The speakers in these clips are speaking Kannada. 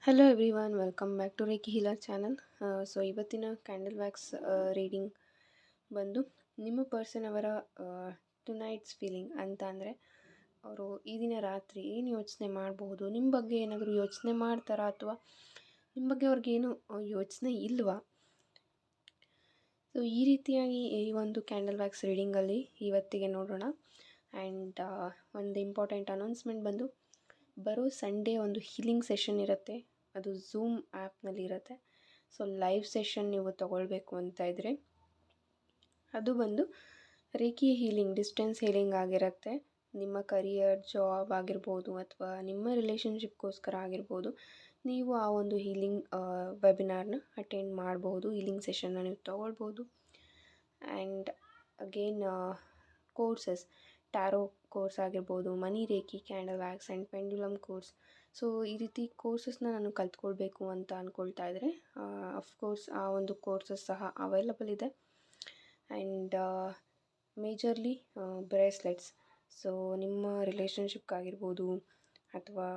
Hello everyone, welcome back to reiki healer channel. So ಇವತ್ತಿನ ಕ್ಯಾಂಡಲ್ ವ್ಯಾಕ್ಸ್ ರೀಡಿಂಗ್ ಬಂದು ನಿಮ್ಮ ಪರ್ಸನ್ ಅವರ ಟುನೈಟ್ಸ್ ಫೀಲಿಂಗ್ ಅಂತ ಅಂದರೆ ಅವರು ಈ ದಿನ ರಾತ್ರಿ ಏನು ಯೋಚನೆ ಮಾಡಬಹುದು, ನಿಮ್ಮ ಬಗ್ಗೆ ಏನಾದರೂ ಯೋಚನೆ ಮಾಡ್ತಾರಾ ಅಥವಾ ನಿಮ್ಮ ಬಗ್ಗೆ ಅವ್ರಿಗೇನು ಯೋಚನೆ ಇಲ್ವಾ? ಸೊ ಈ ರೀತಿಯಾಗಿ ಈ ಒಂದು ಕ್ಯಾಂಡಲ್ ವ್ಯಾಕ್ಸ್ ರೀಡಿಂಗಲ್ಲಿ ಇವತ್ತಿಗೆ ನೋಡೋಣ. ಆ್ಯಂಡ್ ಒಂದು ಇಂಪಾರ್ಟೆಂಟ್ ಅನೌನ್ಸ್ಮೆಂಟ್ ಬಂದು ಬರೋ ಸಂಡೇ ಒಂದು ಹೀಲಿಂಗ್ ಸೆಷನ್ ಇರುತ್ತೆ. ಅದು ಝೂಮ್ ಆ್ಯಪ್ನಲ್ಲಿ ಇರುತ್ತೆ. ಸೊ ಲೈವ್ ಸೆಷನ್ ನೀವು ತೊಗೊಳ್ಬೇಕು ಅಂತ ಇದ್ದರೆ ಅದು ಬಂದು ರೇಖಿ ಹೀಲಿಂಗ್, ಡಿಸ್ಟೆನ್ಸ್ ಹೀಲಿಂಗ್ ಆಗಿರುತ್ತೆ. ನಿಮ್ಮ ಕರಿಯರ್, ಜಾಬ್ ಆಗಿರ್ಬೋದು ಅಥವಾ ನಿಮ್ಮ ರಿಲೇಷನ್ಶಿಪ್ಗೋಸ್ಕರ ಆಗಿರ್ಬೋದು, ನೀವು ಆ ಒಂದು ಹೀಲಿಂಗ್ ವೆಬಿನಾರ್ನ ಅಟೆಂಡ್ ಮಾಡ್ಬೋದು, ಹೀಲಿಂಗ್ ಸೆಷನ್ನ ನೀವು ತೊಗೊಳ್ಬೋದು. And again courses, tarot course ಆಗಿರ್ಬೋದು, money reiki, candle wax and pendulum course. So ಈ ರೀತಿ ಕೋರ್ಸಸ್ನ ನಾನು ಕಲ್ತ್ಕೊಳ್ಬೇಕು ಅಂತ ಅಂದ್ಕೊಳ್ತಾ ಇದ್ದರೆ ಅಫ್ಕೋರ್ಸ್ ಆ ಒಂದು ಕೋರ್ಸಸ್ ಸಹ ಅವೈಲಬಲ್ ಇದೆ. And majorly bracelets. ಸೊ ನಿಮ್ಮ ರಿಲೇಷನ್ಶಿಪ್ಗಾಗಿರ್ಬೋದು ಅಥವಾ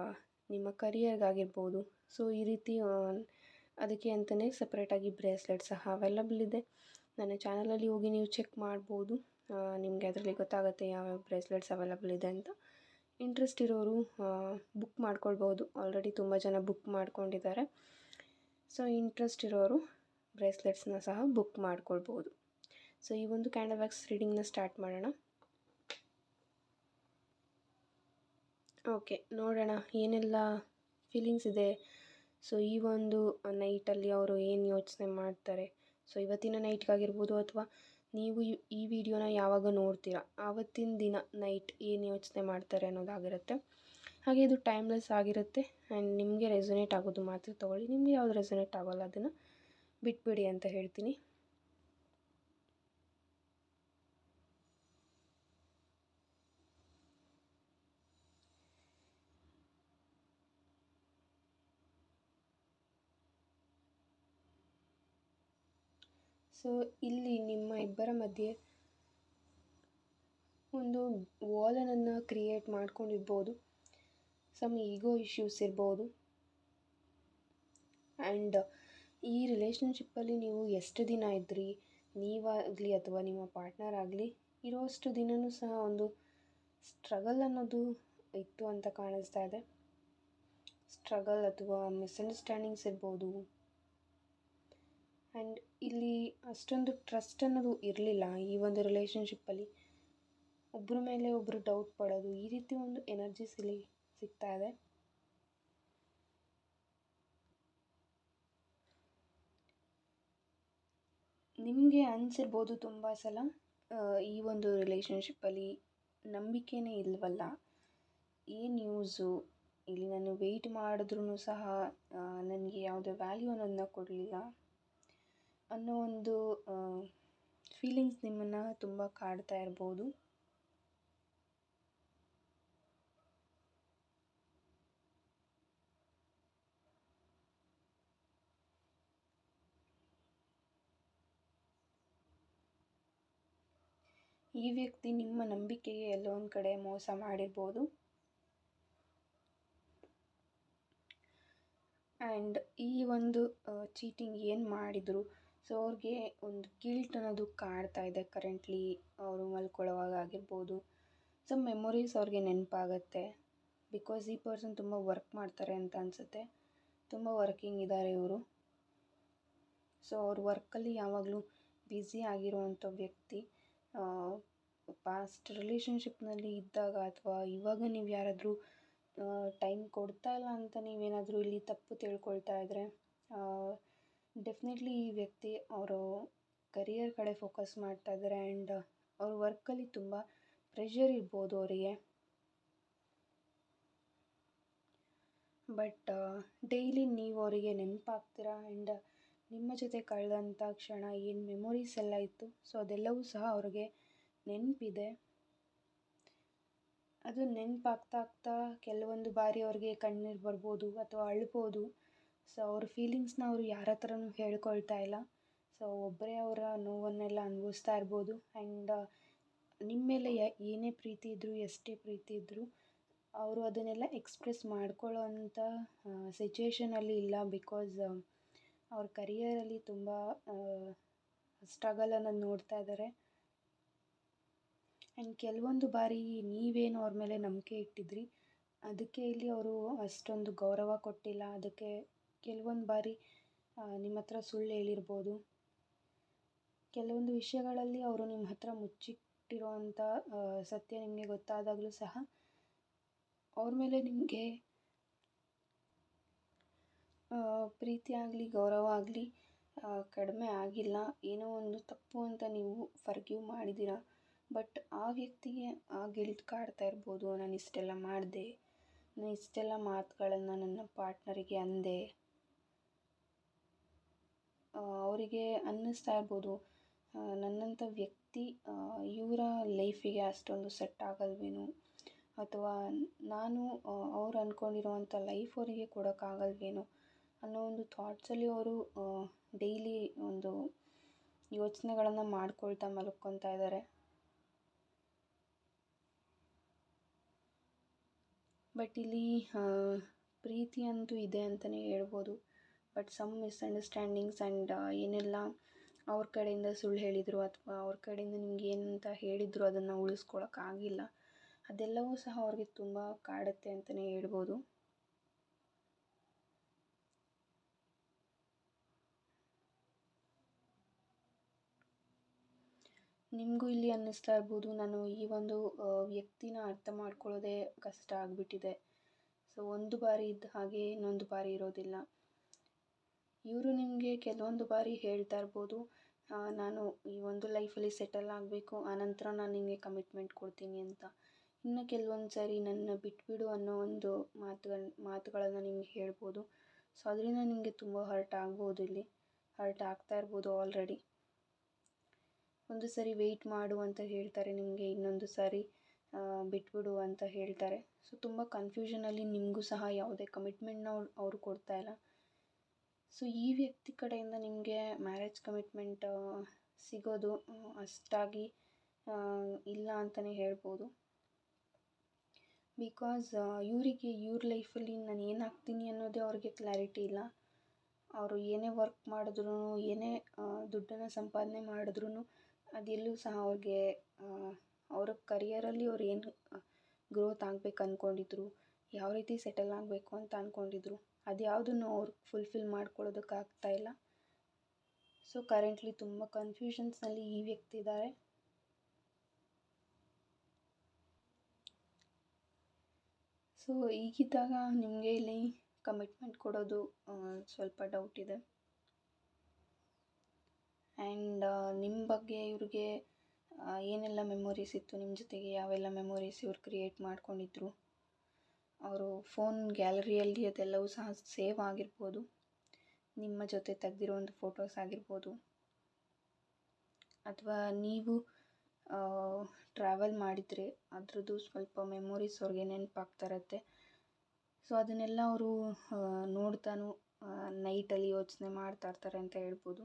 ನಿಮ್ಮ ಕರಿಯರ್ಗಾಗಿರ್ಬೋದು, ಸೊ ಈ ರೀತಿ ಅದಕ್ಕೆ ಅಂತಲೇ ಸಪ್ರೇಟಾಗಿ ಬ್ರೇಸ್ಲೆಟ್ ಸಹ ಅವೈಲಬಲ್ ಇದೆ. ನನ್ನ ಚಾನಲಲ್ಲಿ ಹೋಗಿ ನೀವು ಚೆಕ್ ಮಾಡ್ಬೋದು. ನಿಮಗೆ ಅದರಲ್ಲಿ ಗೊತ್ತಾಗುತ್ತೆ ಯಾವ್ಯಾವ ಬ್ರೇಸ್ಲೆಟ್ಸ್ ಅವೈಲಬಲ್ ಇದೆ ಅಂತ. ಇಂಟ್ರೆಸ್ಟ್ ಇರೋರು ಬುಕ್ ಮಾಡ್ಕೊಳ್ಬೋದು. ಆಲ್ರೆಡಿ ತುಂಬ ಜನ ಬುಕ್ ಮಾಡ್ಕೊಂಡಿದ್ದಾರೆ. ಸೊ ಇಂಟ್ರೆಸ್ಟ್ ಇರೋರು ಬ್ರೇಸ್ಲೆಟ್ಸ್ನ ಸಹ ಬುಕ್ ಮಾಡ್ಕೊಳ್ಬೋದು. ಸೊ ಈ ಒಂದು ಕ್ಯಾಂಡಲ್ ವ್ಯಾಕ್ಸ್ ರೀಡಿಂಗ್ನ ಸ್ಟಾರ್ಟ್ ಮಾಡೋಣ. ಓಕೆ, ನೋಡೋಣ ಏನೆಲ್ಲ ಫೀಲಿಂಗ್ಸ್ ಇದೆ. ಸೊ ಈ ಒಂದು ನೈಟಲ್ಲಿ ಅವರು ಏನು ಯೋಚನೆ ಮಾಡ್ತಾರೆ. ಸೊ ಇವತ್ತಿನ ನೈಟ್ಗಾಗಿರ್ಬೋದು ಅಥವಾ ನೀವು ಈ ವಿಡಿಯೋನ ಯಾವಾಗ ನೋಡ್ತೀರಾ ಆವತ್ತಿನ ದಿನ ನೈಟ್ ಏನು ಯೋಚನೆ ಮಾಡ್ತಾರೆ ಅನ್ನೋದಾಗಿರುತ್ತೆ. ಹಾಗೆ ಇದು ಟೈಮ್ಲೆಸ್ ಆಗಿರುತ್ತೆ. ಆ್ಯಂಡ್ ನಿಮಗೆ ರೆಸೊನೇಟ್ ಆಗೋದು ಮಾತ್ರ ತೊಗೊಳ್ಳಿ. ನಿಮಗೆ ಯಾವುದು ರೆಸೊನೇಟ್ ಆಗೋಲ್ಲ ಅದನ್ನು ಬಿಟ್ಬಿಡಿ ಅಂತ ಹೇಳ್ತೀನಿ. ಸೊ ಇಲ್ಲಿ ನಿಮ್ಮ ಇಬ್ಬರ ಮಧ್ಯೆ ಒಂದು ವಾಲನ್ನು ಕ್ರಿಯೇಟ್ ಮಾಡ್ಕೊಂಡಿರ್ಬೋದು. ಸಮ್ ಈಗೋ ಇಶ್ಯೂಸ್ ಇರ್ಬೋದು. ಆ್ಯಂಡ್ ಈ ರಿಲೇಷನ್ಶಿಪ್ಪಲ್ಲಿ ನೀವು ಎಷ್ಟು ದಿನ ಇದ್ರಿ, ನೀವಾಗಲಿ ಅಥವಾ ನಿಮ್ಮ ಪಾರ್ಟ್ನರ್ ಆಗಲಿ, ಇರೋಷ್ಟು ದಿನವೂ ಸಹ ಒಂದು ಸ್ಟ್ರಗಲ್ ಅನ್ನೋದು ಇತ್ತು ಅಂತ ಕಾಣಿಸ್ತಾ ಇದೆ. ಸ್ಟ್ರಗಲ್ ಅಥವಾ ಮಿಸ್ಅಂಡರ್ಸ್ಟ್ಯಾಂಡಿಂಗ್ಸ್ ಇರ್ಬೋದು. ಆ್ಯಂಡ್ ಇಲ್ಲಿ ಅಷ್ಟೊಂದು ಟ್ರಸ್ಟ್ ಅನ್ನೋದು ಇರಲಿಲ್ಲ ಈ ಒಂದು ರಿಲೇಷನ್ಶಿಪ್ಪಲ್ಲಿ. ಒಬ್ಬರ ಮೇಲೆ ಒಬ್ಬರು ಡೌಟ್ ಪಡೋದು, ಈ ರೀತಿ ಒಂದು ಎನರ್ಜೀಸ್ ಇಲ್ಲಿ ಸಿಗ್ತಾ ಇದೆ. ನಿಮಗೆ ಅನಿಸಿರ್ಬೋದು ತುಂಬ ಸಲ ಈ ಒಂದು ರಿಲೇಷನ್ಶಿಪ್ಪಲ್ಲಿ ನಂಬಿಕೆನೇ ಇಲ್ವಲ್ಲ, ಏನು ಯೂಸು, ಇಲ್ಲಿ ನಾನು ವೆಯ್ಟ್ ಮಾಡಿದ್ರೂ ಸಹ ನನಗೆ ಯಾವುದೇ ವ್ಯಾಲ್ಯೂ ಅನ್ನೋದನ್ನ ಕೊಡಲಿಲ್ಲ ಅನ್ನೋ ಒಂದು ಫೀಲಿಂಗ್ಸ್ ನಿಮ್ಮನ್ನು ತುಂಬ ಕಾಡ್ತಾ ಇರ್ಬೋದು. ಈ ವ್ಯಕ್ತಿ ನಿಮ್ಮ ನಂಬಿಕೆಗೆ ಎಲ್ಲೋ ಒಂದು ಕಡೆ ಮೋಸ ಮಾಡಿರ್ಬೋದು. ಆ್ಯಂಡ್ ಈ ಒಂದು ಚೀಟಿಂಗ್ ಏನು ಮಾಡಿದರು, ಸೊ ಅವ್ರಿಗೆ ಒಂದು ಗಿಲ್ಟ್ ಅನ್ನೋದು ಕಾಡ್ತಾ ಇದೆ ಕರೆಂಟ್ಲಿ. ಅವರು ಮಲ್ಕೊಳ್ಳೋವಾಗ ಆಗಿರ್ಬೋದು, ಸೊ ಮೆಮೊರೀಸ್ ಅವ್ರಿಗೆ ನೆನಪಾಗತ್ತೆ. ಬಿಕಾಸ್ ಈ ಪರ್ಸನ್ ತುಂಬ ವರ್ಕ್ ಮಾಡ್ತಾರೆ ಅಂತ ಅನಿಸುತ್ತೆ. ತುಂಬ ವರ್ಕಿಂಗ್ ಇದ್ದಾರೆ ಇವರು. ಸೊ ಅವ್ರ ವರ್ಕಲ್ಲಿ ಯಾವಾಗಲೂ ಬ್ಯುಸಿ ಆಗಿರುವಂಥ ವ್ಯಕ್ತಿ. ಪಾಸ್ಟ್ ರಿಲೇಷನ್ಶಿಪ್ನಲ್ಲಿ ಇದ್ದಾಗ ಅಥವಾ ಇವಾಗ ನೀವು ಯಾರಾದರೂ ಟೈಮ್ ಕೊಡ್ತಾ ಇಲ್ಲ ಅಂತ ನೀವೇನಾದರೂ ಇಲ್ಲಿ ತಪ್ಪು ತಿಳ್ಕೊಳ್ತಾ ಇದ್ದರೆ, ಡೆಫಿನೆಟ್ಲಿ ಈ ವ್ಯಕ್ತಿ ಅವರು ಕರಿಯರ್ ಕಡೆ ಫೋಕಸ್ ಮಾಡ್ತಾ ಇದ್ದಾರೆ. ಆ್ಯಂಡ್ ಅವ್ರ ವರ್ಕಲ್ಲಿ ತುಂಬ ಪ್ರೆಷರ್ ಇರ್ಬೋದು ಅವರಿಗೆ. ಬಟ್ ಡೈಲಿ ನೀವು ಅವರಿಗೆ ನೆನಪಾಗ್ತೀರಾ. ಆ್ಯಂಡ್ ನಿಮ್ಮ ಜೊತೆ ಕಳೆದಂಥ ಕ್ಷಣ ಏನು ಮೆಮೊರೀಸ್ ಎಲ್ಲ ಇತ್ತು, ಸೊ ಅದೆಲ್ಲವೂ ಸಹ ಅವ್ರಿಗೆ ನೆನಪಿದೆ. ಅದು ನೆನಪಾಗ್ತಾ ಆಗ್ತಾ ಕೆಲವೊಂದು ಬಾರಿ ಅವ್ರಿಗೆ ಕಣ್ಣೀರು ಬರ್ಬೋದು ಅಥವಾ ಅಳ್ಬೋದು. ಸೊ ಅವ್ರ ಫೀಲಿಂಗ್ಸ್ನ ಅವರು ಯಾರ ಹತ್ರನೂ ಹೇಳ್ಕೊಳ್ತಾ ಇಲ್ಲ. ಸೊ ಒಬ್ಬರೇ ಅವರ ನೋವನ್ನೆಲ್ಲ ಅನುಭವಿಸ್ತಾ ಇರ್ಬೋದು. ಆ್ಯಂಡ್ ನಿಮ್ಮ ಮೇಲೆ ಏನೇ ಪ್ರೀತಿ ಇದ್ದರೂ, ಎಷ್ಟೇ ಪ್ರೀತಿ ಇದ್ದರೂ ಅವರು ಅದನ್ನೆಲ್ಲ ಎಕ್ಸ್ಪ್ರೆಸ್ ಮಾಡ್ಕೊಳ್ಳೋ ಅಂಥ ಸಿಚುವೇಷನಲ್ಲಿ ಇಲ್ಲ. ಬಿಕಾಸ್ ಅವ್ರ ಕರಿಯರಲ್ಲಿ ತುಂಬ ಸ್ಟ್ರಗಲನ್ನು ನೋಡ್ತಾ ಇದ್ದಾರೆ. ಆ್ಯಂಡ್ ಕೆಲವೊಂದು ಬಾರಿ ನೀವೇನು ಅವ್ರ ಮೇಲೆ ನಂಬಿಕೆ ಇಟ್ಟಿದ್ರಿ, ಅದಕ್ಕೆ ಇಲ್ಲಿ ಅವರು ಅಷ್ಟೊಂದು ಗೌರವ ಕೊಟ್ಟಿಲ್ಲ. ಅದಕ್ಕೆ ಕೆಲವೊಂದು ಬಾರಿ ನಿಮ್ಮ ಹತ್ರ ಸುಳ್ಳು ಹೇಳಿರ್ಬೋದು. ಕೆಲವೊಂದು ವಿಷಯಗಳಲ್ಲಿ ಅವರು ನಿಮ್ಮ ಹತ್ರ ಮುಚ್ಚಿಟ್ಟಿರೋವಂಥ ಸತ್ಯ ನಿಮಗೆ ಗೊತ್ತಾದಾಗಲೂ ಸಹ ಅವ್ರ ಮೇಲೆ ನಿಮಗೆ ಪ್ರೀತಿ ಆಗಲಿ ಗೌರವ ಆಗಲಿ ಕಡಿಮೆ ಆಗಿಲ್ಲ. ಏನೋ ಒಂದು ತಪ್ಪು ಅಂತ ನೀವು ಫರ್ಗಿವ್ ಮಾಡಿದ್ದೀರ. ಬಟ್ ಆ ವ್ಯಕ್ತಿಗೆ ಆ ಗಿಲ್ಟ್ ಕಾಡ್ತಾ ಇರ್ಬೋದು, ನಾನು ಇಷ್ಟೆಲ್ಲ ಮಾಡಿದೆ, ನಾನು ಇಷ್ಟೆಲ್ಲ ಮಾತುಗಳನ್ನು ನನ್ನ ಪಾರ್ಟ್ನರಿಗೆ ಅಂದೆ. ಅವರಿಗೆ ಅನ್ನಿಸ್ತಾ ಇರ್ಬೋದು, ನನ್ನಂಥ ವ್ಯಕ್ತಿ ಇವರ ಲೈಫಿಗೆ ಅಷ್ಟೊಂದು ಸೆಟ್ ಆಗಲ್ವೇನೋ, ಅಥವಾ ನಾನು ಅವ್ರು ಅಂದ್ಕೊಂಡಿರೋವಂಥ ಲೈಫ್ ಅವರಿಗೆ ಕೊಡೋಕ್ಕಾಗಲ್ವೇನೋ ಅನ್ನೋ ಒಂದು ಥಾಟ್ಸಲ್ಲಿ ಅವರು ಡೈಲಿ ಒಂದು ಯೋಚನೆಗಳನ್ನು ಮಾಡ್ಕೊಳ್ತಾ ಮಲ್ಕೊತಾ ಇದ್ದಾರೆ. ಬಟ್ ಇಲ್ಲಿ ಪ್ರೀತಿ ಅಂತೂ ಇದೆ ಅಂತಲೇ ಹೇಳ್ಬೋದು. ಬಟ್ ಸಮ್ ಮಿಸ್ಅಂಡರ್ಸ್ಟ್ಯಾಂಡಿಂಗ್ಸ್ ಆ್ಯಂಡ್ ಏನೆಲ್ಲ ಅವ್ರ ಕಡೆಯಿಂದ ಸುಳ್ಳು ಹೇಳಿದರು ಅಥವಾ ಅವ್ರ ಕಡೆಯಿಂದ ನಿಮ್ಗೆ ಏನಂತ ಹೇಳಿದರು ಅದನ್ನು ಉಳಿಸ್ಕೊಳಕ್ಕಾಗಿಲ್ಲ. ಅದೆಲ್ಲವೂ ಸಹ ಅವ್ರಿಗೆ ತುಂಬ ಕಾಡುತ್ತೆ ಅಂತಲೇ ಹೇಳ್ಬೋದು. ನಿಮಗೂ ಇಲ್ಲಿ ಅನ್ನಿಸ್ತಾ ಇರ್ಬೋದು, ನಾನು ಈ ಒಂದು ವ್ಯಕ್ತಿನ ಅರ್ಥ ಮಾಡ್ಕೊಳ್ಳೋದೇ ಕಷ್ಟ ಆಗಿಬಿಟ್ಟಿದೆ. ಸೊ ಒಂದು ಬಾರಿ ಇದ್ದ ಹಾಗೆ ಇನ್ನೊಂದು ಬಾರಿ ಇರೋದಿಲ್ಲ. ಇವರು ನಿಮಗೆ ಕೆಲವೊಂದು ಬಾರಿ ಹೇಳ್ತಾ ಇರ್ಬೋದು, ನಾನು ಈ ಒಂದು ಲೈಫಲ್ಲಿ ಸೆಟಲ್ ಆಗಬೇಕು, ಆನಂತರ ನಾನು ನಿಮಗೆ ಕಮಿಟ್ಮೆಂಟ್ ಕೊಡ್ತೀನಿ ಅಂತ. ಇನ್ನು ಕೆಲವೊಂದು ಸಾರಿ ನನ್ನ ಬಿಟ್ಬಿಡು ಅನ್ನೋ ಒಂದು ಮಾತುಗಳನ್ನು ನಿಮಗೆ ಹೇಳ್ಬೋದು. ಸೊ ಅದರಿಂದ ನಿಮಗೆ ತುಂಬ ಹರ್ಟ್ ಆಗ್ಬೋದು, ಇಲ್ಲಿ ಹರ್ಟ್ ಆಗ್ತಾ ಇರ್ಬೋದು ಆಲ್ರೆಡಿ. ಒಂದು ಸರಿ ವೆಯ್ಟ್ ಮಾಡು ಅಂತ ಹೇಳ್ತಾರೆ ನಿಮಗೆ, ಇನ್ನೊಂದು ಸಾರಿ ಬಿಟ್ಬಿಡು ಅಂತ ಹೇಳ್ತಾರೆ. ಸೊ ತುಂಬ ಕನ್ಫ್ಯೂಷನಲ್ಲಿ ನಿಮಗೂ ಸಹ ಯಾವುದೇ ಕಮಿಟ್ಮೆಂಟ್ನ ಅವರು ಕೊಡ್ತಾ ಇಲ್ಲ. ಸೊ ಈ ವ್ಯಕ್ತಿ ಕಡೆಯಿಂದ ನಿಮಗೆ ಮ್ಯಾರೇಜ್ ಕಮಿಟ್ಮೆಂಟ್ ಸಿಗೋದು ಅಷ್ಟಾಗಿ ಇಲ್ಲ ಅಂತಲೇ ಹೇಳ್ಬೋದು. ಬಿಕಾಸ್ ಇವರಿಗೆ ಇವ್ರ ಲೈಫಲ್ಲಿ ನಾನು ಏನಾಗ್ತೀನಿ ಅನ್ನೋದೇ ಅವ್ರಿಗೆ ಕ್ಲಾರಿಟಿ ಇಲ್ಲ. ಅವರು ಏನೇ ವರ್ಕ್ ಮಾಡಿದ್ರು, ಏನೇ ದುಡ್ಡನ್ನು ಸಂಪಾದನೆ ಮಾಡಿದ್ರು, ಅದೆಲ್ಲೂ ಸಹ ಅವ್ರಿಗೆ ಅವ್ರ ಕರಿಯರಲ್ಲಿ ಅವ್ರು ಏನು ಗ್ರೋತ್ ಆಗಬೇಕು ಅಂದ್ಕೊಂಡಿದ್ರು, ಯಾವ ರೀತಿ ಸೆಟಲ್ ಆಗಬೇಕು ಅಂತ ಅಂದ್ಕೊಂಡಿದ್ರು, ಅದ್ಯಾವುದನ್ನು ಅವ್ರು ಫುಲ್ಫಿಲ್ ಮಾಡ್ಕೊಳ್ಳೋದಕ್ಕಾಗ್ತಾ ಇಲ್ಲ. ಸೊ ಕರೆಂಟ್ಲಿ ತುಂಬ ಕನ್ಫ್ಯೂಷನ್ಸ್ನಲ್ಲಿ ಈ ವ್ಯಕ್ತಿ ಇದ್ದಾರೆ. ಸೊ ಈಗಿದ್ದಾಗ ನಿಮಗೆ ಇಲ್ಲಿ ಕಮಿಟ್ಮೆಂಟ್ ಕೊಡೋದು ಸ್ವಲ್ಪ ಡೌಟ್ ಇದೆ. ಆ್ಯಂಡ್ ನಿಮ್ಮ ಬಗ್ಗೆ ಇವ್ರಿಗೆ ಏನೆಲ್ಲ ಮೆಮೊರೀಸ್ ಇತ್ತು ನಿಮ್ಮ ಜೊತೆಗೆ, ಯಾವೆಲ್ಲ ಮೆಮೊರೀಸ್ ಇವ್ರು ಕ್ರಿಯೇಟ್ ಮಾಡ್ಕೊಂಡಿದ್ರು, ಅವರು ಫೋನ್ ಗ್ಯಾಲರಿಯಲ್ಲಿ ಅದೆಲ್ಲವೂ ಸಹ ಸೇವ್ ಆಗಿರ್ಬೋದು. ನಿಮ್ಮ ಜೊತೆ ತೆಗೆದಿರೋ ಒಂದು ಫೋಟೋಸ್ ಆಗಿರ್ಬೋದು, ಅಥವಾ ನೀವು ಟ್ರಾವೆಲ್ ಮಾಡಿದರೆ ಅದರದ್ದು ಸ್ವಲ್ಪ ಮೆಮೊರೀಸ್ ಅವ್ರಿಗೆ ನೆನಪಾಗ್ತಾ ಇರುತ್ತೆ. ಸೊ ಅದನ್ನೆಲ್ಲ ಅವರು ನೋಡ್ತಾನು ನೈಟಲ್ಲಿ ಯೋಚನೆ ಮಾಡ್ತಾ ಇರ್ತಾರೆ ಅಂತ ಹೇಳ್ಬೋದು.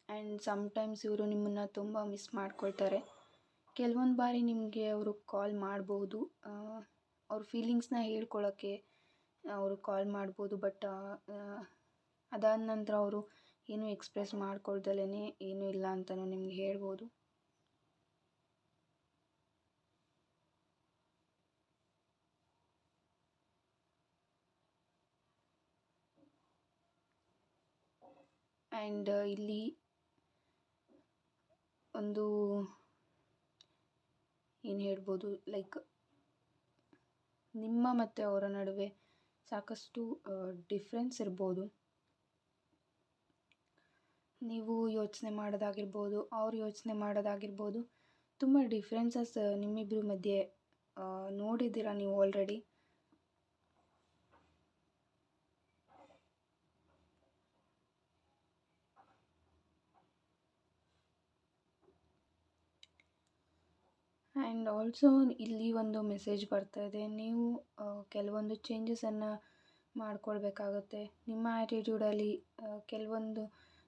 ಆ್ಯಂಡ್ ಸಮ್ಟೈಮ್ಸ್ ಇವರು ನಿಮ್ಮನ್ನು ತುಂಬ ಮಿಸ್ ಮಾಡ್ಕೊಳ್ತಾರೆ. ಕೆಲವೊಂದು ಬಾರಿ ನಿಮಗೆ ಅವರು ಕಾಲ್ ಮಾಡ್ಬೋದು, ಅವ್ರ ಫೀಲಿಂಗ್ಸ್ನ ಹೇಳ್ಕೊಳ್ಳೋಕ್ಕೆ ಅವರು ಕಾಲ್ ಮಾಡ್ಬೋದು. ಬಟ್ ಅದಾದ ನಂತರ ಅವರು ಏನೂ ಎಕ್ಸ್ಪ್ರೆಸ್ ಮಾಡ್ಕೊಳ್ದಲೇ ಏನೂ ಇಲ್ಲ ಅಂತಲೂ ನಿಮ್ಗೆ ಹೇಳ್ಬೋದು. ಆ್ಯಂಡ್ ಇಲ್ಲಿ ಒಂದು ಏನು ಹೇಳ್ಬೋದು, ಲೈಕ್ ನಿಮ್ಮ ಮತ್ತು ಅವರ ನಡುವೆ ಸಾಕಷ್ಟು ಡಿಫ್ರೆನ್ಸ್ ಇರ್ಬೋದು. ನೀವು ಯೋಚನೆ ಮಾಡೋದಾಗಿರ್ಬೋದು, ಅವ್ರು ಯೋಚನೆ ಮಾಡೋದಾಗಿರ್ಬೋದು, ತುಂಬ ಡಿಫ್ರೆನ್ಸಸ್ ನಿಮ್ಮಿಬ್ಬರ ಮಧ್ಯೆ ನೋಡಿದ್ದೀರಾ ನೀವು ಆಲ್ರೆಡಿ. ಆ್ಯಂಡ್ ಆಲ್ಸೋ ಇಲ್ಲಿ ಒಂದು ಮೆಸೇಜ್ ಬರ್ತಾ ಇದೆ, ನೀವು ಕೆಲವೊಂದು ಚೇಂಜಸನ್ನು ಮಾಡ್ಕೊಳ್ಬೇಕಾಗುತ್ತೆ. ನಿಮ್ಮ ಆ್ಯಟಿಟ್ಯೂಡಲ್ಲಿ ಕೆಲವೊಂದು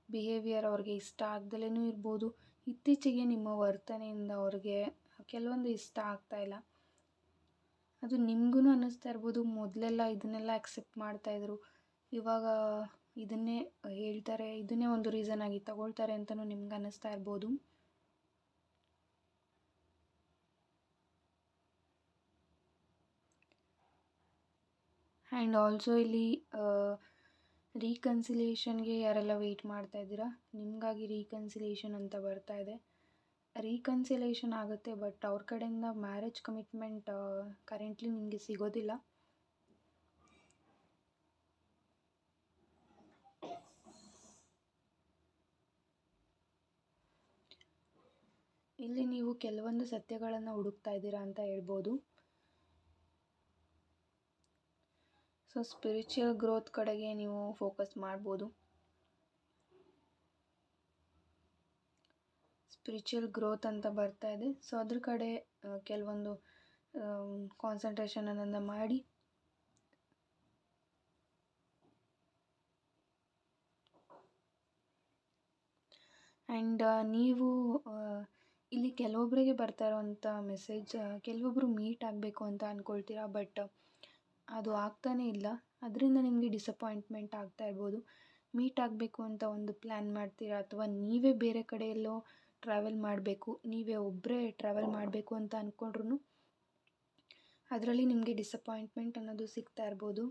ಬಿಹೇವಿಯರ್ ಅವ್ರಿಗೆ ಇಷ್ಟ ಆಗ್ದಲೇ ಇರ್ಬೋದು. ಇತ್ತೀಚೆಗೆ ನಿಮ್ಮ ವರ್ತನೆಯಿಂದ ಅವ್ರಿಗೆ ಕೆಲವೊಂದು ಇಷ್ಟ ಆಗ್ತಾಯಿಲ್ಲ. ಅದು ನಿಮಗೂ ಅನ್ನಿಸ್ತಾ ಇರ್ಬೋದು, ಮೊದಲೆಲ್ಲ ಇದನ್ನೆಲ್ಲ ಅಕ್ಸೆಪ್ಟ್ ಮಾಡ್ತಾಯಿದ್ರು, ಇವಾಗ ಇದನ್ನೇ ಹೇಳ್ತಾರೆ, ಇದನ್ನೇ ಒಂದು ರೀಸನ್ ಆಗಿ ತಗೊಳ್ತಾರೆ ಅಂತಲೂ ನಿಮ್ಗೆ ಅನ್ನಿಸ್ತಾ ಇರ್ಬೋದು. ಆ್ಯಂಡ್ ಆಲ್ಸೋ ಇಲ್ಲಿ ರೀಕನ್ಸಿಲಿಯೇಷನ್ಗೆ ಯಾರೆಲ್ಲ ವೆಯ್ಟ್ ಮಾಡ್ತಾ ಇದ್ದೀರಾ, ನಿಮಗಾಗಿ ರೀಕನ್ಸಿಲಿಯೇಷನ್ ಅಂತ ಬರ್ತಾ ಇದೆ. ರೀಕನ್ಸಿಲೇಷನ್ ಆಗುತ್ತೆ, ಬಟ್ ಅವ್ರ ಕಡೆಯಿಂದ ಮ್ಯಾರೇಜ್ ಕಮಿಟ್ಮೆಂಟ್ ಕರೆಂಟ್ಲಿ ನಿಮಗೆ ಸಿಗೋದಿಲ್ಲ. ಇಲ್ಲಿ ನೀವು ಕೆಲವೊಂದು ಸತ್ಯಗಳನ್ನು ಹುಡುಕ್ತಾ ಇದ್ದೀರಾ ಅಂತ ಹೇಳ್ಬೋದು. ಸೊ ಸ್ಪಿರಿಚುವಲ್ ಗ್ರೋತ್ ಕಡೆಗೆ ನೀವು ಫೋಕಸ್ ಮಾಡ್ಬೋದು. ಸ್ಪಿರಿಚುವಲ್ ಗ್ರೋತ್ ಅಂತ ಬರ್ತಾ ಇದೆ. ಸೊ ಅದ್ರ ಕಡೆ ಕೆಲವೊಂದು ಕಾನ್ಸಂಟ್ರೇಷನನ್ನು ಮಾಡಿ ಆ್ಯಂಡ್ ನೀವು ಇಲ್ಲಿ ಕೆಲವೊಬ್ಬರಿಗೆ ಬರ್ತಾ ಇರೋವಂಥ ಮೆಸೇಜ್, ಕೆಲವೊಬ್ಬರು ಮೀಟ್ ಆಗಬೇಕು ಅಂತ ಅಂದ್ಕೊಳ್ತೀರಾ, ಬಟ್ ಅದು ಆಗ್ತಾನೇ ಇಲ್ಲ. ಅದರಿಂದ ನಿಮಗೆ ಡಿಸಪಾಯಿಂಟ್ಮೆಂಟ್ ಆಗ್ತಾ ಇರ್ಬೋದು. ಮೀಟ್ ಆಗಬೇಕು ಅಂತ ಒಂದು ಪ್ಲ್ಯಾನ್ ಮಾಡ್ತೀರಾ, ಅಥವಾ ನೀವೇ ಬೇರೆ ಕಡೆ ಎಲ್ಲೋ ಟ್ರಾವೆಲ್ ಮಾಡಬೇಕು, ನೀವೇ ಒಬ್ಬರೇ ಟ್ರಾವೆಲ್ ಮಾಡಬೇಕು ಅಂತ ಅಂದ್ಕೊಂಡ್ರು ಅದರಲ್ಲಿ ನಿಮಗೆ ಡಿಸಪಾಯಿಂಟ್ಮೆಂಟ್ ಅನ್ನೋದು ಸಿಗ್ತಾ ಇರ್ಬೋದು.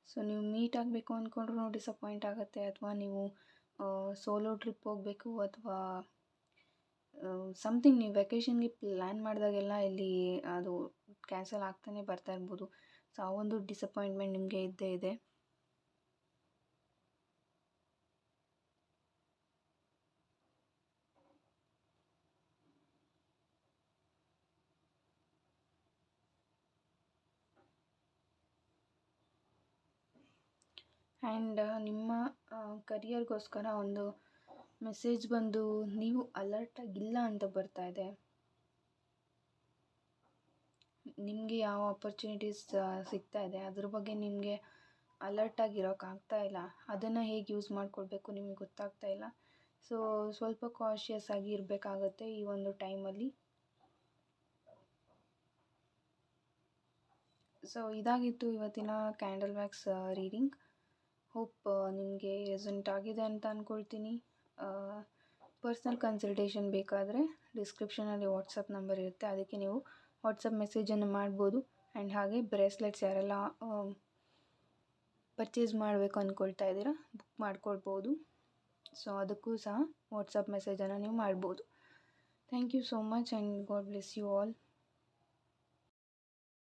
ಸೊ ನೀವು ಮೀಟ್ ಆಗಬೇಕು ಅಂದ್ಕೊಂಡ್ರೂ ಡಿಸಪಾಯಿಂಟ್ ಆಗುತ್ತೆ, ಅಥವಾ ನೀವು ಸೋಲೋ ಟ್ರಿಪ್ ಹೋಗಬೇಕು ಅಥವಾ ಸಮಥಿಂಗ್ ನೀವು ವೆಕೇಷನ್ಗೆ ಪ್ಲ್ಯಾನ್ ಮಾಡಿದಾಗೆಲ್ಲ ಇಲ್ಲಿ ಅದು ಕ್ಯಾನ್ಸಲ್ ಆಗ್ತಾನೆ ಬರ್ತಾ ಇರ್ಬೋದು. ಸೊ ಆ ಒಂದು ಡಿಸಪಾಯಿಂಟ್ಮೆಂಟ್ ನಿಮಗೆ ಇದ್ದೇ ಇದೆ. ಆ್ಯಂಡ್ ನಿಮ್ಮ ಕರಿಯರ್ಗೋಸ್ಕರ ಒಂದು ಮೆಸೇಜ್ ಬಂದು ನೀವು ಅಲರ್ಟಾಗಿಲ್ಲ ಅಂತ ಬರ್ತಾ ಇದೆ. ನಿಮಗೆ ಯಾವ ಆಪರ್ಚುನಿಟೀಸ್ ಸಿಗ್ತಾ ಇದೆ ಅದ್ರ ಬಗ್ಗೆ ನಿಮಗೆ ಅಲರ್ಟಾಗಿರೋಕ್ಕಾಗ್ತಾ ಇಲ್ಲ. ಅದನ್ನು ಹೇಗೆ ಯೂಸ್ ಮಾಡ್ಕೊಳ್ಬೇಕು ನಿಮಗೆ ಗೊತ್ತಾಗ್ತಾ ಇಲ್ಲ. ಸೊ ಸ್ವಲ್ಪ ಕಾಷಿಯಸ್ ಆಗಿ ಇರಬೇಕಾಗತ್ತೆ ಈ ಒಂದು ಟೈಮಲ್ಲಿ. ಸೊ ಇದಾಗಿತ್ತು ಇವತ್ತಿನ ಕ್ಯಾಂಡಲ್ ವ್ಯಾಕ್ಸ್ ರೀಡಿಂಗ್. ಹೋಪ್ ನಿಮಗೆ ರೆಸೊನೇಟ್ ಆಗಿದೆ ಅಂತ ಅಂದ್ಕೊಳ್ತೀನಿ. ಪರ್ಸ್ನಲ್ ಕನ್ಸಲ್ಟೇಷನ್ ಬೇಕಾದರೆ ಡಿಸ್ಕ್ರಿಪ್ಷನಲ್ಲಿ ವಾಟ್ಸಪ್ ನಂಬರ್ ಇರುತ್ತೆ, ಅದಕ್ಕೆ ನೀವು ವಾಟ್ಸಪ್ ಮೆಸೇಜನ್ನು ಮಾಡ್ಬೋದು. ಆ್ಯಂಡ್ ಹಾಗೆ ಬ್ರೇಸ್ಲೆಟ್ಸ್ ಯಾರೆಲ್ಲ ಪರ್ಚೇಸ್ ಮಾಡಬೇಕು ಅಂದ್ಕೊಳ್ತಾ ಇದ್ದೀರಾ ಬುಕ್ ಮಾಡ್ಕೊಳ್ಬೋದು. ಸೊ ಅದಕ್ಕೂ ಸಹ ವಾಟ್ಸಪ್ ಮೆಸೇಜನ್ನು ನೀವು ಮಾಡ್ಬೋದು. Thank you so much and God bless you all.